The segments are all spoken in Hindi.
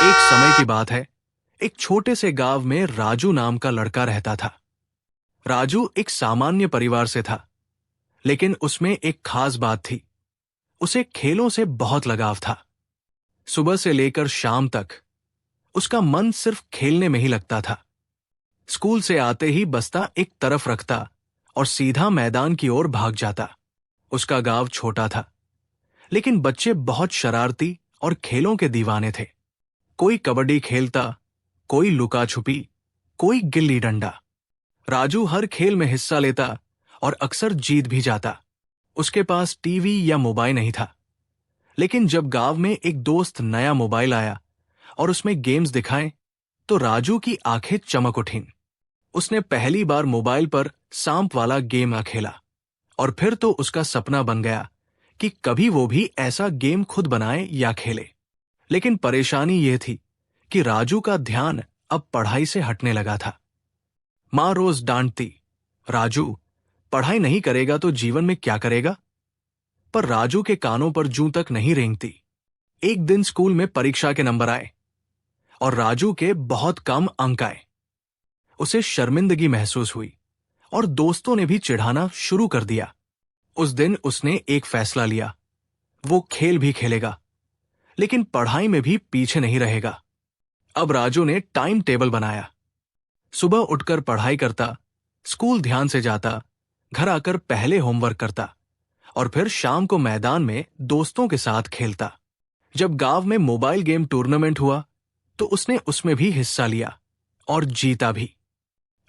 एक समय की बात है। एक छोटे से गांव में राजू नाम का लड़का रहता था। राजू एक सामान्य परिवार से था, लेकिन उसमें एक खास बात थी। उसे खेलों से बहुत लगाव था। सुबह से लेकर शाम तक उसका मन सिर्फ खेलने में ही लगता था। स्कूल से आते ही बस्ता एक तरफ रखता और सीधा मैदान की ओर भाग जाता। उसका गांव छोटा था, लेकिन बच्चे बहुत शरारती और खेलों के दीवाने थे। कोई कबड्डी खेलता, कोई लुका छुपी, कोई गिल्ली डंडा। राजू हर खेल में हिस्सा लेता और अक्सर जीत भी जाता। उसके पास टीवी या मोबाइल नहीं था, लेकिन जब गांव में एक दोस्त नया मोबाइल आया और उसमें गेम्स दिखाए, तो राजू की आंखें चमक उठीं। उसने पहली बार मोबाइल पर सांप वाला गेम खेला और फिर तो उसका सपना बन गया कि कभी वो भी ऐसा गेम खुद बनाए या खेले। लेकिन परेशानी यह थी कि राजू का ध्यान अब पढ़ाई से हटने लगा था। मां रोज डांटती, राजू, पढ़ाई नहीं करेगा तो जीवन में क्या करेगा? पर राजू के कानों पर जूं तक नहीं रेंगती। एक दिन स्कूल में परीक्षा के नंबर आए और राजू के बहुत कम अंक आए। उसे शर्मिंदगी महसूस हुई और दोस्तों ने भी चिढ़ाना शुरू कर दिया। उस दिन उसने एक फैसला लिया। वो खेल भी खेलेगा, लेकिन पढ़ाई में भी पीछे नहीं रहेगा। अब राजू ने टाइम टेबल बनाया। सुबह उठकर पढ़ाई करता, स्कूल ध्यान से जाता, घर आकर पहले होमवर्क करता और फिर शाम को मैदान में दोस्तों के साथ खेलता। जब गांव में मोबाइल गेम टूर्नामेंट हुआ, तो उसने उसमें भी हिस्सा लिया और जीता भी।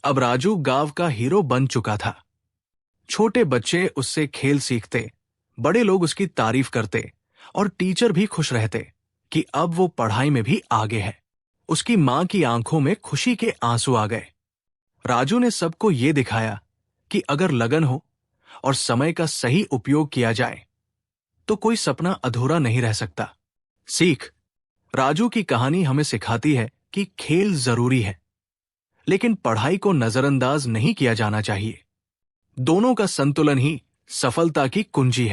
अब राजू गांव का हीरो बन चुका था। छोटे बच्चे उससे खेल सीखते, बड़े लोग उसकी तारीफ करते और टीचर भी खुश रहते कि अब वो पढ़ाई में भी आगे है। उसकी मां की आंखों में खुशी के आंसू आ गए। राजू ने सबको ये दिखाया कि अगर लगन हो और समय का सही उपयोग किया जाए, तो कोई सपना अधूरा नहीं रह सकता। सीख: राजू की कहानी हमें सिखाती है कि खेल जरूरी है, लेकिन पढ़ाई को नजरअंदाज नहीं किया जाना चाहिए। दोनों का संतुलन ही सफलता की कुंजी है।